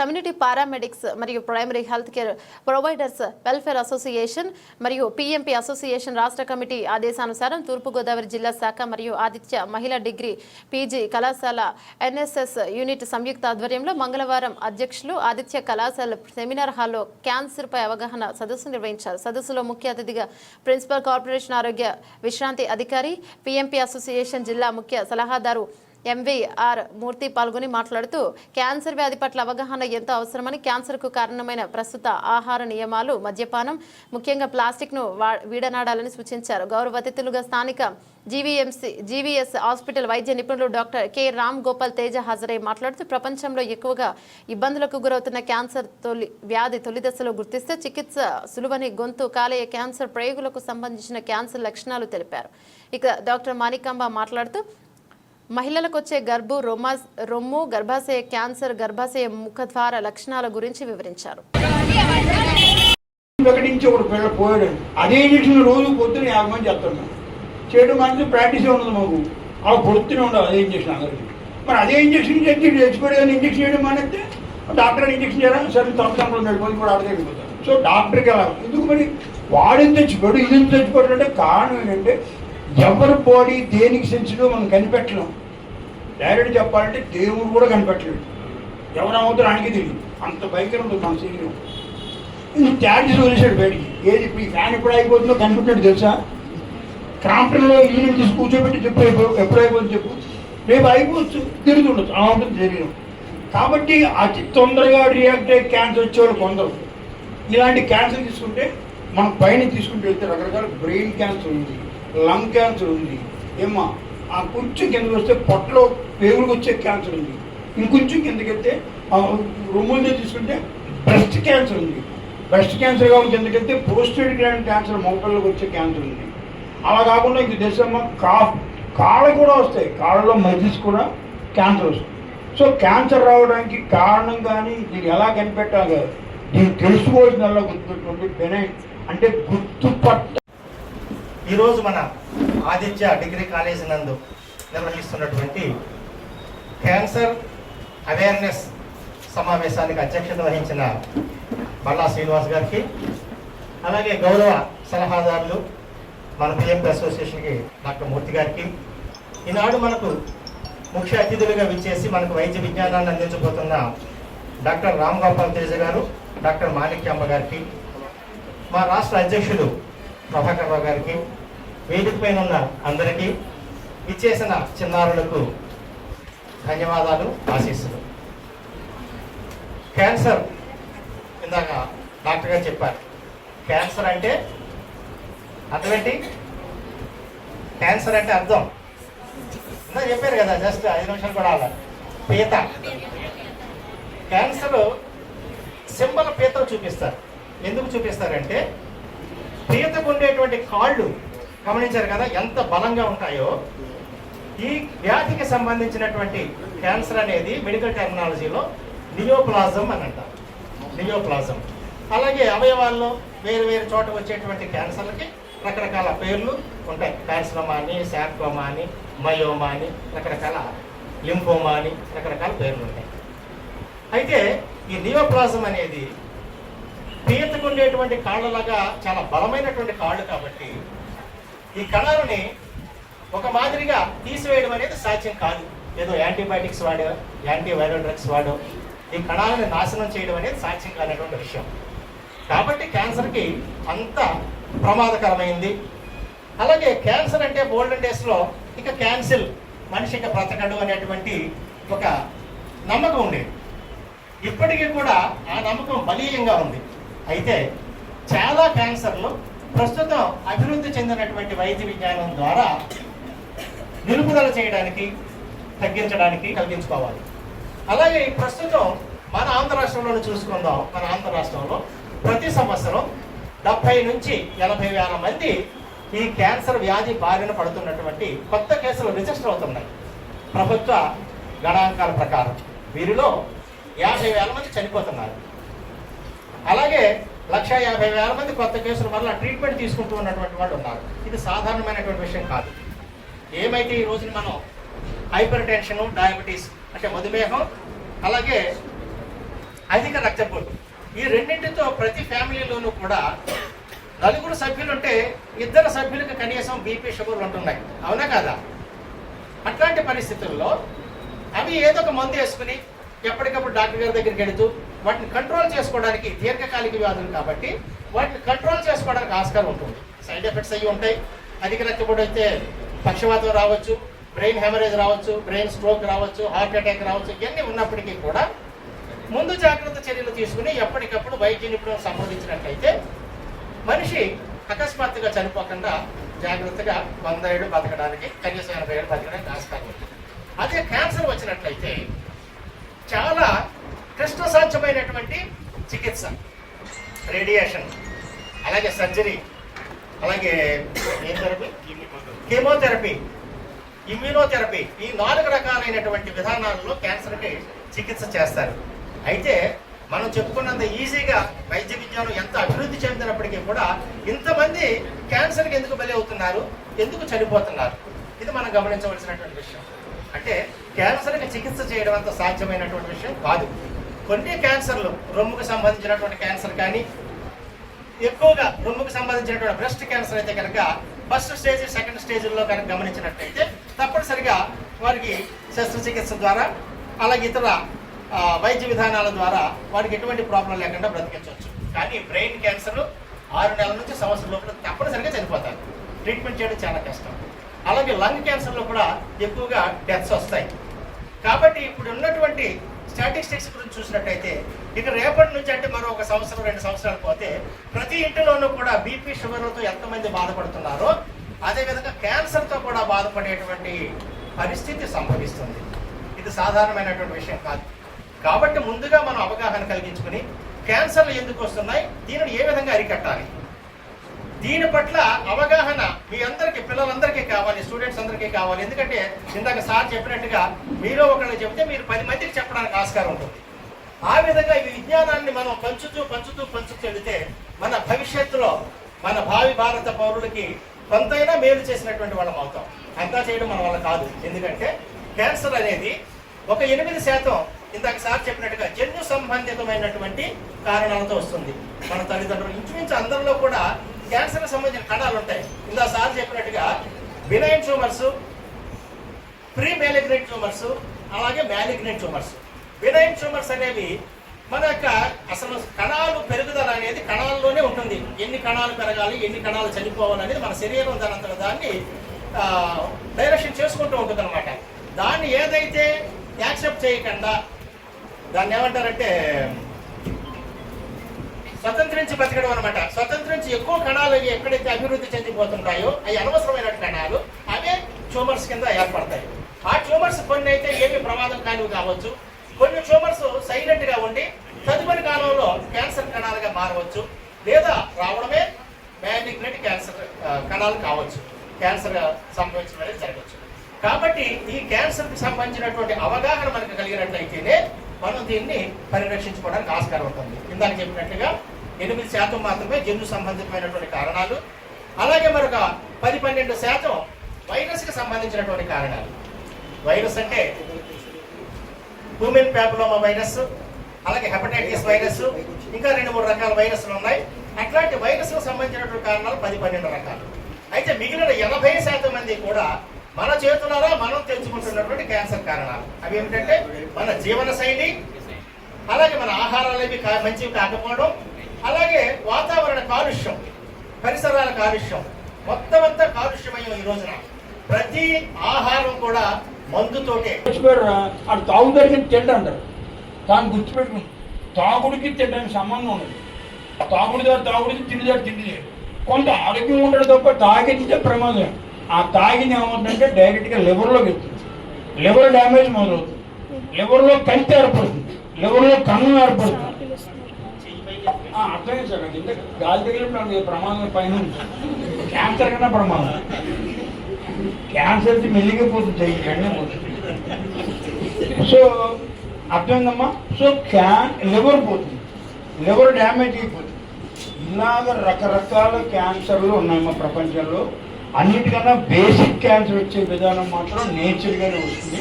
Community paramedics మరియు primary health care providers welfare association మరియు PMP association రాష్ట్ర committee ఆదేశానుసారం తూర్పుగోదావరి జిల్లా శాఖ మరియు ఆదిత్య మహిళా డిగ్రీ పీజీ కళాశాల ఎన్ఎస్ఎస్ యూనిట్ సంయుక్త ఆధ్వర్యంలో మంగళవారం అధ్యక్షులు ఆదిత్య కళాశాల సెమినార్ హాల్లో క్యాన్సర్పై అవగాహన సదస్సు నిర్వహించారు. సదస్సులో ముఖ్య అతిథిగా ప్రిన్సిపల్ కార్పొరేషన్ ఆరోగ్య విశ్రాంతి అధికారి పీఎంపీ అసోసియేషన్ జిల్లా ముఖ్య సలహాదారు ఎంవీఆర్ మూర్తి పాల్గొని మాట్లాడుతూ క్యాన్సర్ వ్యాధి పట్ల అవగాహన ఎంతో అవసరమని, క్యాన్సర్కు కారణమైన ప్రస్తుత ఆహార నియమాలు, మద్యపానం, ముఖ్యంగా ప్లాస్టిక్ను వీడనాడాలని సూచించారు. గౌరవ అతిథులుగా స్థానిక జీవీఎస్ హాస్పిటల్ వైద్య నిపుణులు డాక్టర్ కె రామ్ గోపాల్ తేజ హాజరై మాట్లాడుతూ ప్రపంచంలో ఎక్కువగా ఇబ్బందులకు గురవుతున్న క్యాన్సర్ వ్యాధి తొలి దశలో గుర్తిస్తే చికిత్స సులువని, గొంతు కాలేయ క్యాన్సర్ ప్రయోగులకు సంబంధించిన క్యాన్సర్ లక్షణాలు తెలిపారు. ఇక డాక్టర్ మాణికాంబ మాట్లాడుతూ మహిళలకు వచ్చే రొమ్ము గర్భాశయ క్యాన్సర్, గర్భాశయ ముఖద్వార లక్షణాల గురించి వివరించారు. అదే ఇంజక్షన్ రోజు పొద్దున 50 మంది చేస్తున్నాం. చేయడం అంటే ప్రాక్టీస్ ఉండదు, మాకు అవి పొడుతూనే ఉండవు అదే ఇంజక్షన్ అందరికి. మరి అదే ఇంజక్షన్ చచ్చిపోయి ఇంజక్షన్ చేయడం మానేస్తే డాక్టర్ ఇంజక్షన్ చేయాలని సరే తొందరలో వెళ్ళిపోయి కూడా అర్థం వెళ్ళిపోతారు. సో డాక్టర్కి ఎలా ఎందుకు మరి వాడిని తెచ్చిపోయాడు ఇది తెచ్చిపోవడం అంటే కారణం ఏంటంటే ఎవరి బాడీ దేనికి సెన్సిటివ్ మనం కనిపెట్టలేం. డైరెక్ట్ చెప్పాలంటే దేవుడు కూడా కనిపెట్టలేడు, ఎవరవుతారు ఆయనకి తెలియదు, అంత భయంకరం ఉంటుంది మన శరీరం. ఇది ట్యాక్సీ వదిలేసాడు బయటికి. ఏది ఇప్పుడు ఈ ఫ్యాన్ ఎప్పుడు అయిపోతుందో కనిపెట్టాడు తెలుసా? క్రాంప్టన్లో ఇల్లు తీసి కూర్చోబెట్టి చెప్పు ఎప్పుడు అయిపోతుంది చెప్పు, రేపు అయిపోవచ్చు, తిరుగుతుండొచ్చు, అలా ఉంటుంది శరీరం. కాబట్టి అతి తొందరగా రియాక్ట్ అయ్యే క్యాన్సర్ వచ్చేవాళ్ళు కొందరు. ఇలాంటి క్యాన్సర్ తీసుకుంటే మనం పైన తీసుకుంటూ వెళ్తే రకరకాల బ్రెయిన్ క్యాన్సర్ ఉంది, లంగ్ క్యాన్సర్ ఉంది, ఏమో ఆ కొంచెం కిందకి వస్తే పొట్టలో పేగులకు వచ్చే క్యాన్సర్ ఉంది, ఇంకొంచెం కిందకి వెళ్తే రొమ్ములతో తీసుకుంటే బ్రెస్ట్ క్యాన్సర్ ఉంది, బ్రెస్ట్ క్యాన్సర్ కావాలి కిందకి వెళ్తే పోస్టేట్ గ్లాండ్ క్యాన్సర్ మోకాళ్ళకి వచ్చే క్యాన్సర్ ఉంది. అలా కాకుండా ఇంక తెలుసమ్మా కాళ్ళు కూడా వస్తాయి, కాళ్ళలో మజిల్స్ కూడా క్యాన్సర్ వస్తుంది. సో క్యాన్సర్ రావడానికి కారణం కానీ దీన్ని ఎలా కనిపెట్టాలి, దీన్ని తెలుసుకోవాల్సిన గుర్తుపెట్టుకుంటే బెనైన్ అంటే గుర్తుపట్ట. ఈరోజు మన ఆదిత్య డిగ్రీ కాలేజీ నందు నిర్వహిస్తున్నటువంటి క్యాన్సర్ అవేర్నెస్ సమావేశానికి అధ్యక్షత వహించిన బల్లా శ్రీనివాస్ గారికి, అలాగే గౌరవ సలహాదారులు మన పిఎంపీ అసోసియేషన్కి డాక్టర్ మూర్తి గారికి, ఈనాడు మనకు ముఖ్య అతిథులుగా విచ్చేసి మనకు వైద్య విజ్ఞానాన్ని అందించబోతున్న డాక్టర్ రామ్ గోపాల్ తేజ గారు, డాక్టర్ మాణిక్యాంబ గారికి, మా రాష్ట్ర అధ్యక్షులు ప్రభాకర్ రావు గారికి, వేదిక పైన ఉన్న అందరికీ, ఇచ్చేసిన చిన్నారులకు ధన్యవాదాలు, ఆశీస్సులు. క్యాన్సర్ ఇందాక డాక్టర్ గారు చెప్పారు. క్యాన్సర్ అంటే అర్థం ఏంటి? క్యాన్సర్ అంటే అర్థం ఇందా చెప్పారు కదా, జస్ట్ 5 నిమిషాలు కూడా అలా. పీత, క్యాన్సర్ సింబల్ పీతలు చూపిస్తారు. ఎందుకు చూపిస్తారంటే పీతకు ఉండేటువంటి కాళ్ళు గమనించారు కదా ఎంత బలంగా ఉంటాయో. ఈ వ్యాధికి సంబంధించినటువంటి క్యాన్సర్ అనేది మెడికల్ టెర్మినాలజీలో నియోప్లాజం అని అంటారు. నియోప్లాజం. అలాగే అవయవాల్లో వేరు వేరు చోట వచ్చేటువంటి క్యాన్సర్లకి రకరకాల పేర్లు ఉంటాయి. కార్సినోమా అని, శార్కోమా అని, మయోమా అని, రకరకాల లింఫోమా అని రకరకాల పేర్లు ఉంటాయి. అయితే ఈ నియోప్లాజం అనేది పీతకు ఉండేటువంటి కాళ్ళలాగా చాలా బలమైనటువంటి కాళ్ళు కాబట్టి ఈ కణాలని ఒక మాదిరిగా తీసివేయడం అనేది సాధ్యం కాదు. ఏదో యాంటీబయాటిక్స్ వాడో, యాంటీవైరల్ డ్రగ్స్ వాడో ఈ కణాలను నాశనం చేయడం అనేది సాధ్యం కానటువంటి విషయం. కాబట్టి క్యాన్సర్కి అంత ప్రమాదకరమైంది. అలాగే క్యాన్సర్ అంటే ఓల్డెన్ డేస్లో ఇక క్యాన్సిల్, మనిషి ఇక బ్రతకడు అనేటువంటి ఒక నమ్మకం ఉండేది. ఇప్పటికీ కూడా ఆ నమ్మకం బలీయంగా ఉంది. అయితే చాలా క్యాన్సర్లు ప్రస్తుతం అభివృద్ధి చెందినటువంటి వైద్య విజ్ఞానం ద్వారా నిలుపుదల చేయడానికి, తగ్గించడానికి కలిగించుకోవాలి. అలాగే ప్రస్తుతం మన ఆంధ్ర రాష్ట్రంలో చూసుకుందాం. మన ఆంధ్ర రాష్ట్రంలో ప్రతి సంవత్సరం 70 నుంచి 80 వేల మంది ఈ క్యాన్సర్ వ్యాధి బారిన పడుతున్నటువంటి కొత్త కేసులు రిజిస్టర్ అవుతున్నాయి ప్రభుత్వ గణాంకాల ప్రకారం. వీరిలో 50,000 మంది చనిపోతున్నారు. అలాగే 150,000 మంది కొత్త కేసులు వల్ల ట్రీట్మెంట్ తీసుకుంటూ ఉన్నటువంటి వాళ్ళు ఉన్నారు. ఇది సాధారణమైనటువంటి విషయం కాదు. ఏమైతే ఈ రోజున మనం హైపర్ టెన్షన్, డయాబెటీస్ అంటే మధుమేహం, అలాగే అధిక రక్తపోటు. ఈ రెండింటితో ప్రతి ఫ్యామిలీలోనూ కూడా 4 సభ్యులుంటే 2 సభ్యులకు కనీసం బీపీ షుగర్లు ఉంటున్నాయి, అవునా కాదా? అట్లాంటి పరిస్థితుల్లో అవి ఏదో ఒక మందు వేసుకుని ఎప్పటికప్పుడు డాక్టర్ గారి దగ్గరికి వెళుతూ వాటిని కంట్రోల్ చేసుకోవడానికి, దీర్ఘకాలిక వ్యాధులు కాబట్టి వాటిని కంట్రోల్ చేసుకోవడానికి ఆస్కారం ఉంటుంది. సైడ్ ఎఫెక్ట్స్ అయ్యి ఉంటాయి. అధిక రక్తపోటు అయితే పక్షవాతం రావచ్చు, బ్రెయిన్ హెమరేజ్ రావచ్చు, బ్రెయిన్ స్ట్రోక్ రావచ్చు, హార్ట్ అటాక్ రావచ్చు. ఇవన్నీ ఉన్నప్పటికీ కూడా ముందు జాగ్రత్త చర్యలు తీసుకుని ఎప్పటికప్పుడు వైద్య నిపుణులను సంప్రదించినట్లయితే మనిషి అకస్మాత్తుగా చనిపోకుండా జాగ్రత్తగా 100 ఏళ్ళు బతకడానికి, కనీసం 80 ఏళ్ళు బతకడానికి ఆస్కారం ఉంటుంది. అదే క్యాన్సర్ వచ్చినట్లయితే చాలా కష్టసాధ్యమైనటువంటి చికిత్స, రేడియేషన్, అలాగే సర్జరీ, అలాగే కీమోథెరపీ, ఇమ్యూనోథెరపీ, ఈ 4 రకాలైనటువంటి విధానాలలో క్యాన్సర్కి చికిత్స చేస్తారు. అయితే మనం చెప్పుకున్నంత ఈజీగా వైద్య విజ్ఞానం ఎంత అభివృద్ధి చెందినప్పటికీ కూడా ఇంతమంది క్యాన్సర్కి ఎందుకు బలి అవుతున్నారు, ఎందుకు చనిపోతున్నారు, ఇది మనం గమనించవలసినటువంటి విషయం. అంటే క్యాన్సర్కి చికిత్స చేయడం అంత సాధ్యమైనటువంటి విషయం కాదు. కొన్ని క్యాన్సర్లు, రొమ్ముకు సంబంధించినటువంటి క్యాన్సర్ కానీ, ఎక్కువగా రొమ్ముకు సంబంధించినటువంటి బ్రెస్ట్ క్యాన్సర్ అయితే కనుక ఫస్ట్ స్టేజ్, సెకండ్ స్టేజ్లో కనుక గమనించినట్లయితే తప్పనిసరిగా వారికి శస్త్రచికిత్స ద్వారా, అలాగే ఇతర వైద్య విధానాల ద్వారా వారికి ఎటువంటి ప్రాబ్లం లేకుండా బ్రతికించవచ్చు. కానీ బ్రెయిన్ క్యాన్సర్ 6 నెలల నుంచి సంవత్సరం లోపల తప్పనిసరిగా చనిపోతారు. ట్రీట్మెంట్ చేయడం చాలా కష్టం. అలాగే లంగ్ క్యాన్సర్లో కూడా ఎక్కువగా డెత్స్ వస్తాయి. కాబట్టి ఇప్పుడు ఉన్నటువంటి స్టాటిస్టిక్స్ గురించి చూసినట్టయితే ఇక రేపటి నుంచి, అంటే మరో 1 సంవత్సరం 2 సంవత్సరాలు పోతే ప్రతి ఇంటిలోనూ కూడా బీపీ షుగర్లతో ఎంతమంది బాధపడుతున్నారో అదేవిధంగా క్యాన్సర్తో కూడా బాధపడేటువంటి పరిస్థితి సంభవిస్తుంది. ఇది సాధారణమైనటువంటి విషయం కాదు. కాబట్టి ముందుగా మనం అవగాహన కలిగించుకుని క్యాన్సర్లు ఎందుకు వస్తున్నాయి, దీనిని ఏ విధంగా అరికట్టాలి, దీని పట్ల అవగాహన మీ అందరికీ, పిల్లలందరికీ కావాలి, స్టూడెంట్స్ అందరికీ కావాలి. ఎందుకంటే ఇందాక సార్ చెప్పినట్టుగా మీలో ఒకళ్ళు చెప్తే మీరు 10 మందికి చెప్పడానికి ఆస్కారం ఉంటుంది. ఆ విధంగా ఈ విజ్ఞానాన్ని మనం పంచుతూ వెళితే మన భవిష్యత్తులో మన భావి భారత పౌరులకి కొంతైనా మేలు చేసినటువంటి వాళ్ళం అవుతాం. అంతా చేయడం మన వల్ల కాదు. ఎందుకంటే క్యాన్సర్ అనేది ఒక 8% ఇందాక సార్ చెప్పినట్టుగా జన్యు సంబంధితమైనటువంటి కారణాలతో వస్తుంది. మన తల్లిదండ్రులు ఇంచుమించు అందరిలో కూడా క్యాన్సర్కి సంబంధించిన కణాలు ఉంటాయి. ఇందాక సార్ చెప్పినట్టుగా benign tumours, pre malignant tumours, అలాగే మ్యాలిగ్నెంట్ ట్యూమర్స్. బినైన్ ట్యూమర్స్ అనేవి మన యొక్క అసలు కణాలు పెరుగుదల అనేది కణాల్లోనే ఉంటుంది. ఎన్ని కణాలు పెరగాలి, ఎన్ని కణాలు చనిపోవాలి అనేది మన శరీరం దాన్ని డైరెక్షన్ చేసుకుంటూ ఉంటుంది అనమాట. దాన్ని ఏదైతే యాక్సెప్ట్ చేయకుండా దాన్ని ఏమంటారంటే స్వతంత్రించి బతకడం అనమాట. స్వతంత్రించి ఎక్కువ కణాలు ఎక్కడైతే అభివృద్ధి చెందిపోతుంటాయో అవి అనవసరమైన కణాలు అవే ట్యూమర్స్ కింద ఏర్పడతాయి. ఆ ట్యూమర్స్ కొన్ని అయితే ఏమి ప్రమాదం కానివి కావచ్చు, కొన్ని ట్యూమర్స్ సైలెంట్ గా ఉండి తదుపరి కాలంలో క్యాన్సర్ కణాలుగా మారవచ్చు, లేదా రావడమే మ్యాలిగ్నెంట్ క్యాన్సర్ కణాలు కావచ్చు, క్యాన్సర్ సంభవించడం అనేది జరగవచ్చు. కాబట్టి ఈ క్యాన్సర్కి సంబంధించినటువంటి అవగాహన మనకు కలిగినట్లయితేనే మనం దీన్ని పరిరక్షించుకోవడానికి ఆస్కారం ఉంటుంది. ఇందాక చెప్పినట్టుగా 8% మాత్రమే జన్యు సంబంధితమైనటువంటి కారణాలు, అలాగే మరొక 10-12% వైరస్కి సంబంధించినటువంటి కారణాలు. వైరస్ అంటే హ్యూమన్ ప్యాపిలోమా వైరస్, అలాగే హెపటైటిస్ వైరస్, ఇంకా 2-3 రకాల వైరస్లు ఉన్నాయి. అట్లాంటి వైరస్లకు సంబంధించినటువంటి కారణాలు 10-12 రకాలు. అయితే మిగిలిన 80% మంది కూడా మన చేతులారా మనం తెచ్చుకుంటున్నటువంటి క్యాన్సర్ కారణాలు. అవి ఏమిటంటే మన జీవన శైలి, అలాగే మన ఆహారాలు ఏవి మంచివి కాకపోవడం, అలాగే వాతావరణ కాలుష్యం, పరిసరాల కాలుష్యం, మొత్తం అంతా కాలుష్యమయ్యం. ఈ రోజున ప్రతి ఆహారం కూడా మందుతోటే. అది తాగుదరికి తిండి అంటారు. దాన్ని గుర్తుపెట్టుకుని తాగుడికి తినడానికి సంబంధం ఉండదు. తాగుడి ద్వారా తాగుడికి, తిండి ద్వారా తిండి. కొంత ఆరోగ్యం ఉండడం తప్ప తాగితే ప్రమాదం. ఆ తాగింది ఏమవుతుందంటే డైరెక్ట్గా లివర్లోకి వెళ్తుంది. లివర్ డ్యామేజ్ మొదలవుతుంది. లివర్లో కంటి ఏర్పడుతుంది, లివర్లో కన్ను ఏర్పడుతుంది. అర్థమైంది సార్. ఇంత గాలి తగిలినప్పుడు ప్రమాదం పైన క్యాన్సర్ కన్నా ప్రమాదం. క్యాన్సర్ మెల్లిగా పోతుంది, వెంటనే పోతుంది. సో అర్థమైందమ్మా. సో లివర్ పోతుంది, లివర్ డ్యామేజ్ అయిపోతుంది. ఇలాగ రకరకాల క్యాన్సర్లు ఉన్నాయమ్మా ప్రపంచంలో. అన్నిటికన్నా బేసిక్ క్యాన్సర్ వచ్చే విధానం మాత్రం నేచర్గానే వస్తుంది.